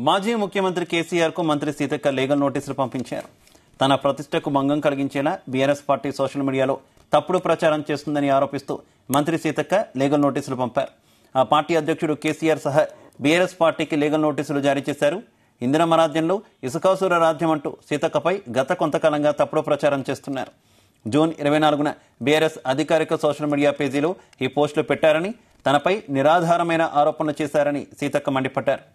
మాజీ ముఖ్యమంత్రి కేసీఆర్ కు మంత్రి సీతక్క లీగల్ నోటీసులు పంపించారు. తన ప్రతిష్టకు భంగం కలిగించేలా బీఆర్ఎస్ పార్టీ సోషల్ మీడియాలో తప్పుడు ప్రచారం చేస్తుందని ఆరోపిస్తూ మంత్రి సీతక్క లీగల్ నోటీసులు పంపారు. ఆ పార్టీ అధ్యక్షుడు కేసీఆర్ సహా బీఆర్ఎస్ పార్టీకి లీగల్ నోటీసులు జారీ చేశారు. ఇందిరమ్మ రాజ్యంలో ఇసుకాసుర రాజ్యం అంటూ సీతక్కపై గత కొంతకాలంగా తప్పుడు ప్రచారం చేస్తున్నారు. జూన్ 24న బీఆర్ఎస్ అధికారిక సోషల్ మీడియా పేజీలో ఈ పోస్టులు పెట్టారని, తనపై నిరాధారమైన ఆరోపణలు చేశారని సీతక్క మండిపడ్డారు.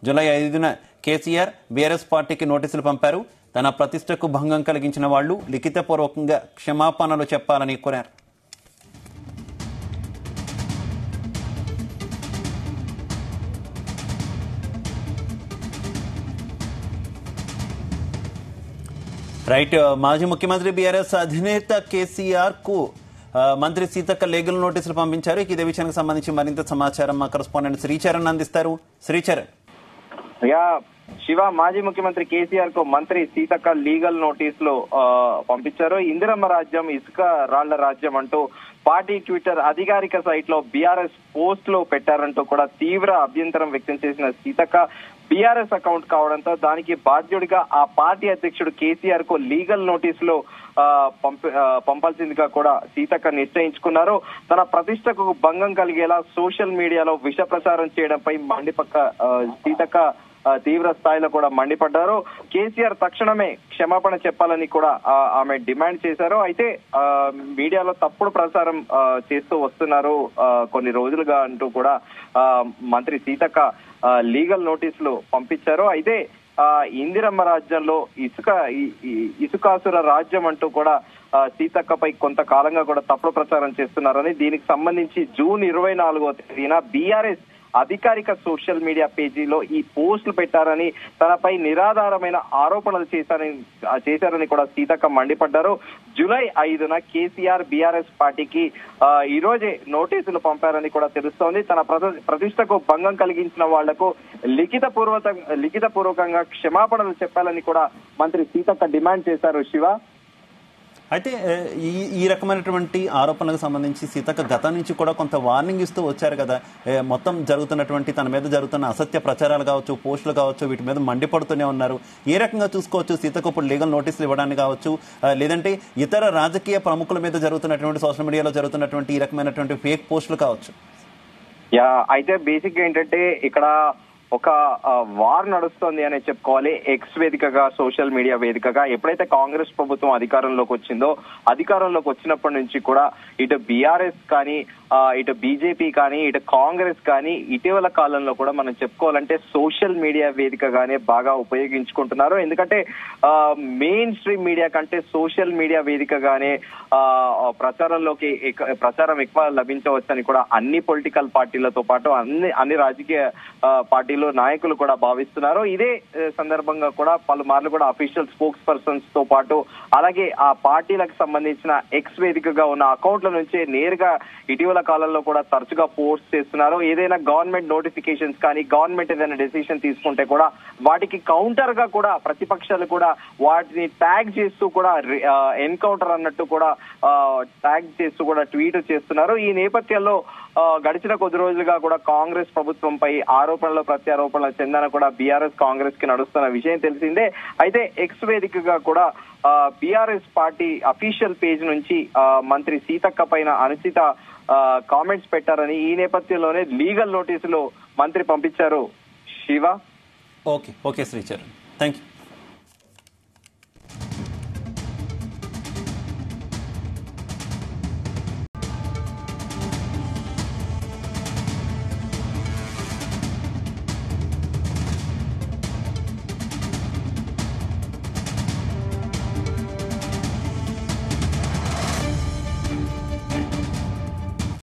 జూలై 5న కేసీఆర్ బీఆర్ఎస్ పార్టీకి నోటీసులు పంపారు. తన ప్రతిష్టకు భంగం కలిగించిన వాళ్లు లిఖితపూర్వకంగా క్షమాపణలు చెప్పాలని కోరారు. రైట్. మాజీ ముఖ్యమంత్రి బీఆర్ఎస్ అధినేత కేసీఆర్ కు మంత్రి సీతక్క లీగల్ నోటీసులు పంపించారు. ఇదే విషయానికి సంబంధించి మరింత సమాచారం మా కరెస్పాండెంట్ శ్రీచరణ్ అందిస్తారు. శ్రీచరణ్. శివ, మాజీ ముఖ్యమంత్రి కేసీఆర్ కు మంత్రి సీతక్క లీగల్ నోటీసులు పంపించారు. ఇందిరమ్మ రాజ్యం ఇసుక రాళ్ల రాజ్యం అంటూ పార్టీ ట్విట్టర్ అధికారిక సైట్ లో బీఆర్ఎస్ పోస్ట్ లో పెట్టారంటూ కూడా తీవ్ర అభ్యంతరం వ్యక్తం చేసిన సీతక్క బీఆర్ఎస్ అకౌంట్ కావడంతో దానికి బాధ్యుడిగా ఆ పార్టీ అధ్యక్షుడు కేసీఆర్ కు లీగల్ నోటీసులు పంపాల్సిందిగా కూడా సీతక్క నిశ్చయించుకున్నారు. తన ప్రతిష్టకు భంగం కలిగేలా సోషల్ మీడియాలో విష ప్రచారం చేయడంపై సీతక్క తీవ్ర స్థాయిలో కూడా మండిపడ్డారు. కేసీఆర్ తక్షణమే క్షమాపణ చెప్పాలని కూడా ఆమె డిమాండ్ చేశారు. అయితే మీడియాలో తప్పుడు ప్రచారం చేస్తూ వస్తున్నారు కొన్ని రోజులుగా అంటూ కూడా మంత్రి సీతక్క లీగల్ నోటీసులు పంపించారు. అయితే ఇందిరమ్మ రాజ్యంలో ఇసుకాసుర రాజ్యం అంటూ కూడా సీతక్కపై కొంతకాలంగా కూడా తప్పుడు ప్రచారం చేస్తున్నారని, దీనికి సంబంధించి జూన్ 24వ తేదీన బీఆర్ఎస్ అధికారిక సోషల్ మీడియా పేజీలో ఈ పోస్టులు పెట్టారని, తనపై నిరాధారమైన ఆరోపణలు చేశారని కూడా సీతక్క మండిపడ్డారు. జూలై 5న కేసీఆర్ బీఆర్ఎస్ పార్టీకి ఈ రోజే నోటీసులు పంపారని కూడా తెలుస్తోంది. తన ప్రతిష్టకు భంగం కలిగించిన వాళ్లకు లిఖితపూర్వకంగా క్షమాపణలు చెప్పాలని కూడా మంత్రి సీతక్క డిమాండ్ చేశారు. శివ, అయితే ఈ రకమైనటువంటి ఆరోపణలకు సంబంధించి సీతక్క గతం నుంచి కూడా కొంత వార్నింగ్ ఇస్తూ వచ్చారు కదా. మొత్తం జరుగుతున్నటువంటి తన మీద జరుగుతున్న అసత్య ప్రచారాలు కావచ్చు, పోస్టులు కావచ్చు, వీటి మీద మండిపడుతూనే ఉన్నారు. ఏ రకంగా చూసుకోవచ్చు సీతక్క ఇప్పుడు లీగల్ నోటీసులు ఇవ్వడానికి కావచ్చు, లేదంటే ఇతర రాజకీయ ప్రముఖుల మీద జరుగుతున్నటువంటి సోషల్ మీడియాలో జరుగుతున్నటువంటి ఈ రకమైనటువంటి ఫేక్ పోస్టులు కావచ్చు? అయితే బేసిక్ గా ఏంటంటే ఇక్కడ ఒక వార్ నడుస్తోంది అనే చెప్పుకోవాలి. ఎక్స్ వేదికగా, సోషల్ మీడియా వేదికగా. ఎప్పుడైతే కాంగ్రెస్ ప్రభుత్వం అధికారంలోకి వచ్చిందో, అధికారంలోకి వచ్చినప్పటి నుంచి కూడా ఇటు బీఆర్ఎస్ కానీ, ఇటు బీజేపీ కానీ, ఇటు కాంగ్రెస్ కానీ ఇటీవల కాలంలో కూడా మనం చెప్పుకోవాలంటే సోషల్ మీడియా వేదికగానే బాగా ఉపయోగించుకుంటున్నారు. ఎందుకంటే మెయిన్ స్ట్రీమ్ మీడియా కంటే సోషల్ మీడియా వేదికగానే ప్రచారం ఎక్కువ లభించవచ్చని కూడా అన్ని పొలిటికల్ పార్టీలతో పాటు అన్ని రాజకీయ పార్టీలు నాయకులు కూడా భావిస్తున్నారు. ఇదే సందర్భంగా కూడా పలుమార్లు కూడా అఫీషియల్ స్పోక్స్ పర్సన్స్ తో పాటు అలాగే ఆ పార్టీలకు సంబంధించిన ఎక్స్ వేదికగా ఉన్న అకౌంట్ల నుంచే నేరుగా ఇటీవల కాలంలో కూడా తరచుగా పోస్ట్ చేస్తున్నారు. ఏదైనా గవర్నమెంట్ నోటిఫికేషన్స్ కానీ, గవర్నమెంట్ ఏదైనా డెసిషన్ తీసుకుంటే కూడా వాటికి కౌంటర్ గా కూడా ప్రతిపక్షాలు కూడా వాటిని ట్యాగ్ చేస్తూ కూడా ఎన్కౌంటర్ అన్నట్టు కూడా ట్యాగ్ చేస్తూ కూడా ట్వీట్ చేస్తున్నారు. ఈ నేపథ్యంలో గడిచిన కొద్ది రోజులుగా కూడా కాంగ్రెస్ ప్రభుత్వంపై ఆరోపణలు ప్రత్యారోపణల చందన కూడా బీఆర్ఎస్ కాంగ్రెస్ కి నడుస్తున్న విషయం తెలిసిందే. అయితే ఎక్స్ వేదికగా కూడా బీఆర్ఎస్ పార్టీ అఫీషియల్ పేజ్ నుంచి మంత్రి సీతక్క పైన అనుచిత కామెంట్స్ పెట్టారని, ఈ నేపథ్యంలోనే లీగల్ నోటీసులు మంత్రి పంపించారు. Shiva, okay Sricharan, thank you.